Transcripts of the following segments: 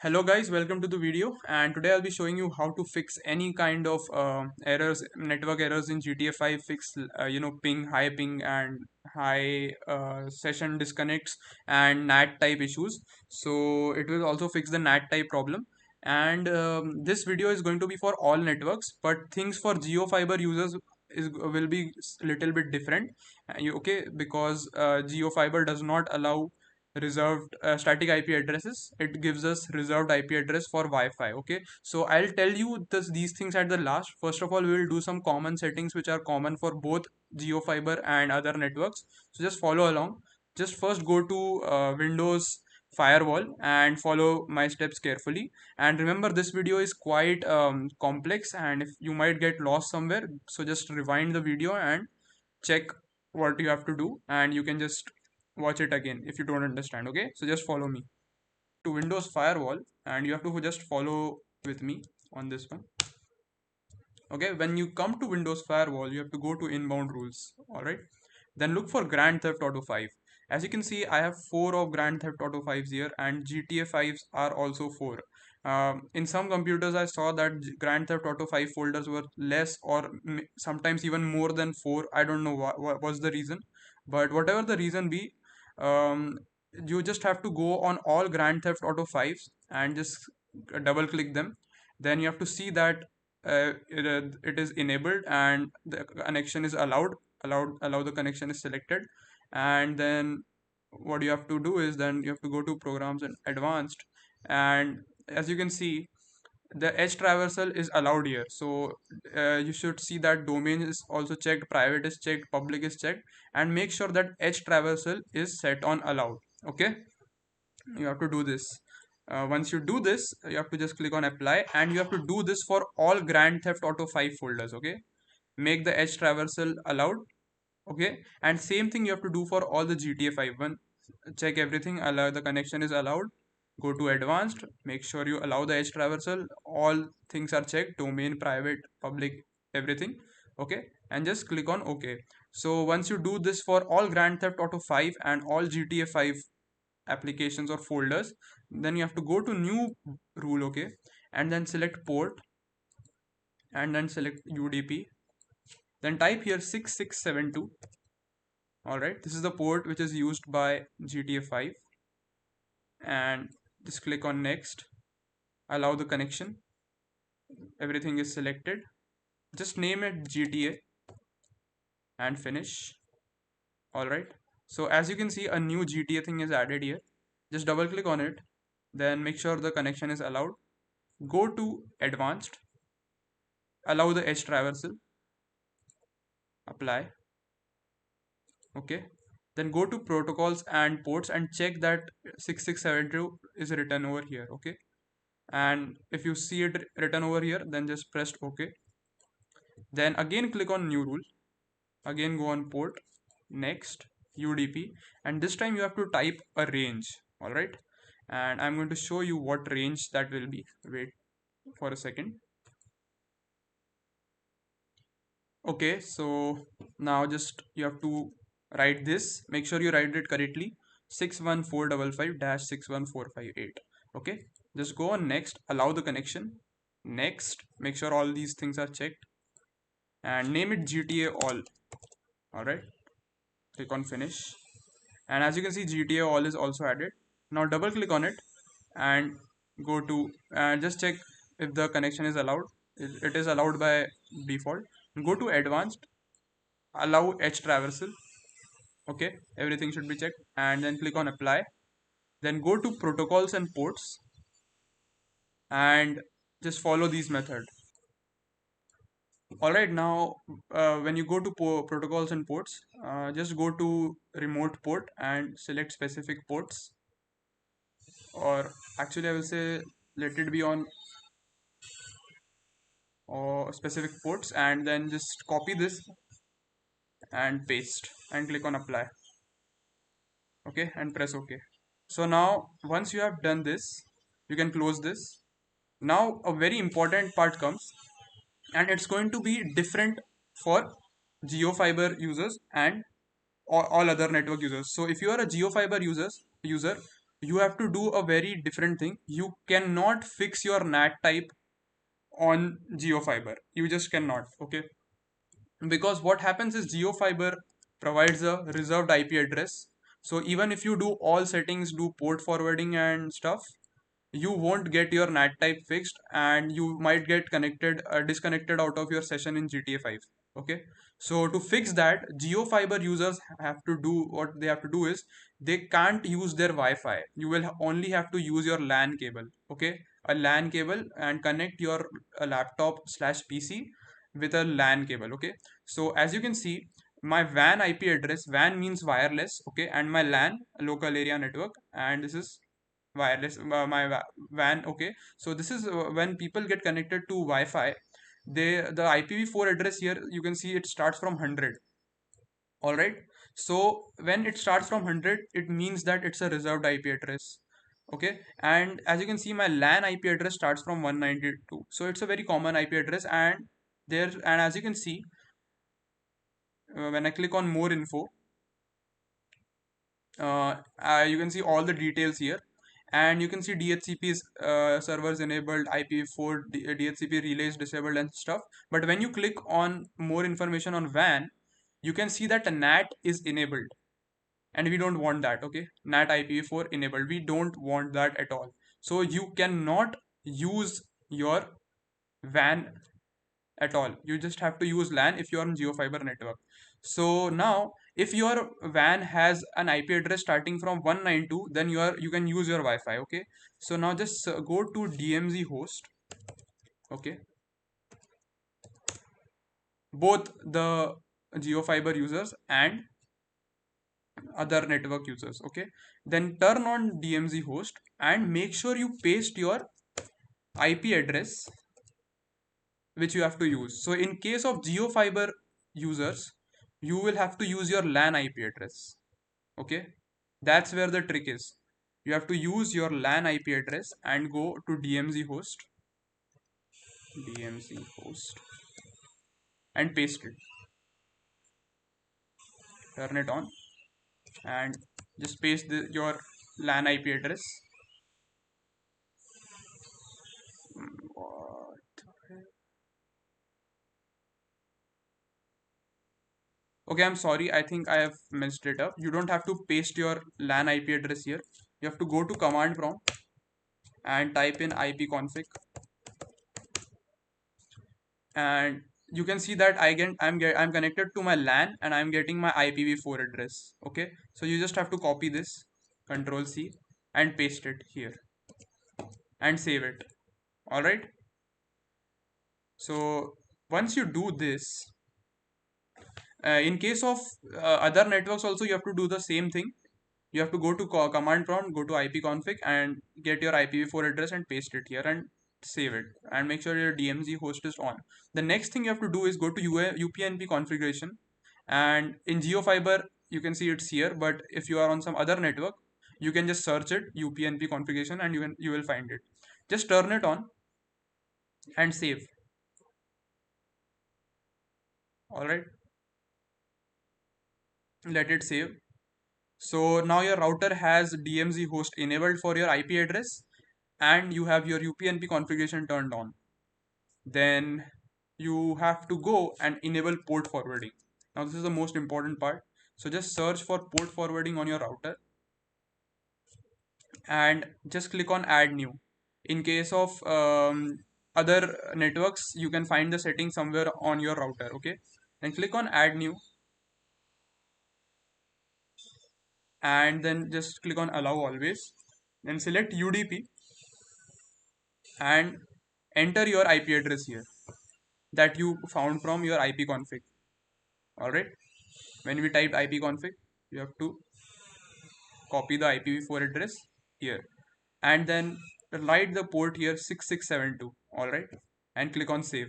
Hello guys, welcome to the video, and today I'll be showing you how to fix any kind of errors, network errors in GTA 5. Fix ping, high ping, and high session disconnects and NAT type issues. So it will also fix the NAT type problem. And this video is going to be for all networks, but things for Geo Fiber users will be little bit different. Okay, because Geo Fiber does not allow reserved static IP addresses. It gives us reserved IP address for Wi-Fi. Okay, so I'll tell you these things at the last. First of all, we will do some common settings which are common for both GeoFiber and other networks. So just follow along. Just first go to Windows firewall and follow my steps carefully. And remember, this video is quite complex, and if you might get lost somewhere, so just rewind the video and check what you have to do, and you can just watch it again if you don't understand. Okay, so just follow me to Windows firewall, and you have to just follow with me on this one. Okay, when you come to Windows firewall, you have to go to inbound rules. All right, then look for Grand Theft Auto 5. As you can see, I have 4 of Grand Theft Auto 5s here, and GTA 5s are also 4. In some computers I saw that Grand Theft Auto 5 folders were less, or sometimes even more than 4. I don't know what was the reason, but whatever the reason be, um, you just have to go on all Grand Theft Auto 5s and just double click them. Then you have to see that it is enabled and the connection is allow the connection is selected. And then what you have to do is, then you have to go to programs and advanced, and as you can see, the edge traversal is allowed here. So you should see that domain is also checked, private is checked, public is checked, and make sure that edge traversal is set on allowed. Okay, you have to do this. Once you do this, you have to just click on apply, and you have to do this for all Grand Theft Auto 5 folders. Okay, make the edge traversal allowed. Okay, and same thing you have to do for all the GTA 5 one. Check everything, allow the connection is allowed, go to advanced, make sure you allow the edge traversal, all things are checked, domain, private, public, everything. Okay, and just click on OK. So once you do this for all Grand Theft Auto 5 and all GTA 5 applications or folders, then you have to go to new rule. Okay, and then select port, and then select UDP, then type here 6672. All right, this is the port which is used by GTA 5, and just click on next, allow the connection, everything is selected, just name it GTA and finish. All right, so as you can see, a new GTA thing is added here. Just double click on it, then make sure the connection is allowed, go to advanced, allow the edge traversal, apply. Okay, then go to protocols and ports and check that 6672 is written over here. Okay, and if you see it written over here, then just press OK. Then again click on new rule, again go on port, next, UDP, and this time you have to type a range. All right, and I'm going to show you what range that will be. Wait for a second. Okay, so now just you have to write this, make sure you write it correctly, 61455-61458. Okay, just go on next, allow the connection, next, make sure all these things are checked, and name it GTA all. All right, click on finish, and as you can see, GTA all is also added. Now double click on it and go to, and just check if the connection is allowed. It is allowed by default. Go to advanced, allow edge traversal. Okay, everything should be checked, and then click on apply. Then go to protocols and ports and just follow these methods. All right, now when you go to protocols and ports, just go to remote port and select specific ports, or actually I will say let it be on or specific ports, and then just copy this and paste and click on apply. Okay, and press OK. So now once you have done this, you can close this. Now a very important part comes, and it's going to be different for GeoFiber users and all other network users. So if you are a GeoFiber user, you have to do a very different thing. You cannot fix your NAT type on GeoFiber. You just cannot. Okay, because what happens is GeoFiber provides a reserved IP address. So even if you do all settings, do port forwarding and stuff, you won't get your NAT type fixed, and you might get disconnected out of your session in GTA 5. Okay, so to fix that, GeoFiber users have to do what they have to do is they can't use their Wi-Fi. You will only have to use your LAN cable. Okay, a LAN cable, and connect your laptop slash PC with a LAN cable. Okay, so as you can see, my WAN IP address, WAN means wireless, okay, and my LAN, local area network, and this is wireless, WAN. Okay, so this is when people get connected to Wi-Fi, the IPv4 address here, you can see it starts from 100. All right, so when it starts from 100, it means that it's a reserved IP address. Okay, and as you can see, my LAN IP address starts from 192, so it's a very common IP address. And as you can see, when I click on more info, you can see all the details here, and you can see DHCP's servers enabled, IPv4 DHCP relays disabled and stuff. But when you click on more information on WAN, you can see that a NAT is enabled, and we don't want that. Okay, NAT IPv4 enabled, we don't want that at all. So you cannot use your WAN at all. You just have to use LAN if you are on GeoFiber network. So now, if your WAN has an IP address starting from 192, then you can use your Wi-Fi. Okay. So now just go to DMZ host. Okay. Both the GeoFiber users and other network users. Okay. Then turn on DMZ host and make sure you paste your IP address which you have to use. So in case of GeoFiber users, you will have to use your LAN IP address. Okay, that's where the trick is. You have to use your LAN IP address and go to DMZ host, and paste it. Turn it on and just paste your LAN IP address. What? Okay, I'm sorry. I think I have messed it up. You don't have to paste your LAN IP address here. You have to go to command prompt and type in ipconfig, and you can see that I'm connected to my LAN and I'm getting my IPv4 address. Okay, so you just have to copy this, Control C, and paste it here and save it. All right. So once you do this, in case of other networks also, you have to do the same thing. You have to go to command prompt, go to ipconfig, and get your IPv4 address and paste it here and save it, and make sure your DMZ host is on. The next thing you have to do is go to UPnP configuration, and in GeoFiber you can see it's here, but if you are on some other network, you can just search it UPnP configuration and you will find it. Just turn it on and save. All right, let it save. So now your router has DMZ host enabled for your IP address, and you have your UPnP configuration turned on. Then you have to go and enable port forwarding. Now this is the most important part. So just search for port forwarding on your router and just click on add new. In case of other networks, you can find the setting somewhere on your router. Okay, then click on add new, and then just click on allow always. Then select UDP and enter your IP address here that you found from your ipconfig. All right, when we typed ipconfig, you have to copy the IPv4 address here, and then write the port here 6672. All right, and click on save.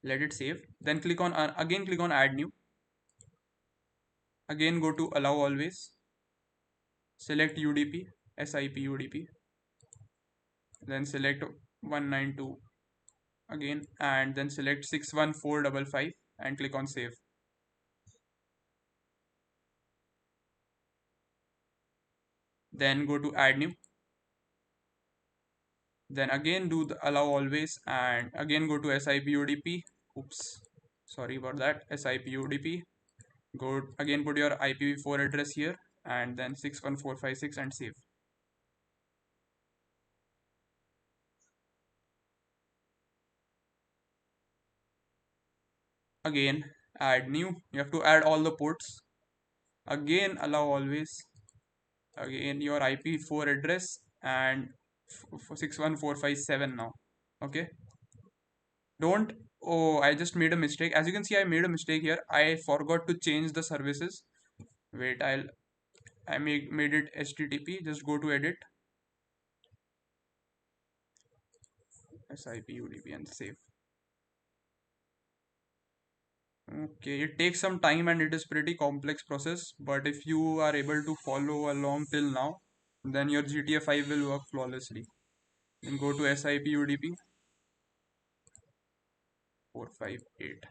Let it save. Then click on again click on add new. Again go to allow always. Select UDP, SIP UDP. Then select 192 again, and then select 61455 and click on save. then go to add new, then again do the allow always, and again go to SIPUDP. Oops, sorry about that. SIPUDP. Go again, put your IPv4 address here, and then 61456 and save. Again, add new. You have to add all the ports. Again, allow always. Again, your IP4 address and 61457 now. Okay. Don't. Oh, I just made a mistake. As you can see, I made a mistake here. I forgot to change the services. Wait, I made it HTTP. Just go to edit, SIPUDP and save. Okay, it takes some time and it is pretty complex process, but if you are able to follow along till now, then your GTA 5 will work flawlessly. Then go to SIPUDP 458.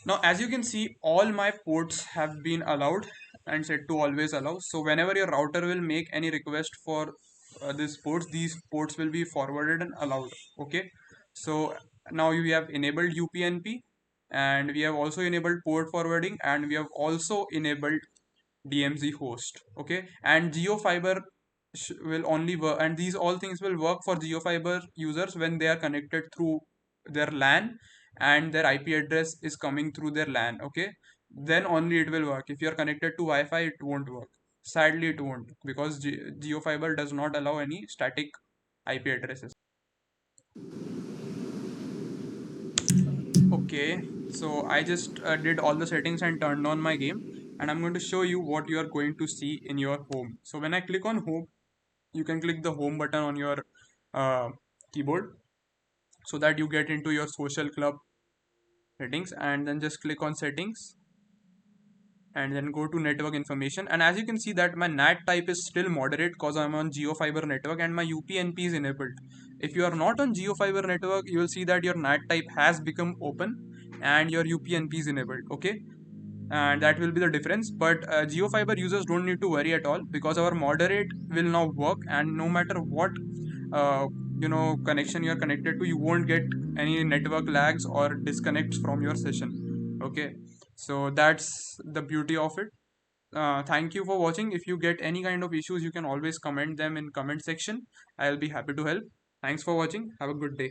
Now, as you can see, all my ports have been allowed and set to always allow. So whenever your router will make any request for these ports will be forwarded and allowed. Okay. So now we have enabled UPnP, and we have also enabled port forwarding, and we have also enabled DMZ host. Okay. And GeoFiber will only work, and these all things will work for GeoFiber users when they are connected through their LAN and their IP address is coming through their LAN. Okay, then only it will work. If you are connected to Wi-Fi, it won't work. Sadly, it won't, because GeoFiber does not allow any static IP addresses. Okay, so I just did all the settings and turned on my game, and I'm going to show you what you are going to see in your home. So when I click on home, you can click the home button on your uh, keyboard, so that you get into your social club settings, and then just click on settings, and then go to network information. And as you can see that my NAT type is still moderate because I'm on GeoFiber network and my UPnP is enabled. If you are not on GeoFiber network, you will see that your NAT type has become open and your UPnP is enabled. Okay, and that will be the difference. But GeoFiber users don't need to worry at all, because our moderate will now work, and no matter what uh, connection you are connected to, you won't get any network lags or disconnects from your session. Okay, so that's the beauty of it. Thank you for watching. If you get any kind of issues, you can always comment them in comment section. I'll be happy to help. Thanks for watching. Have a good day.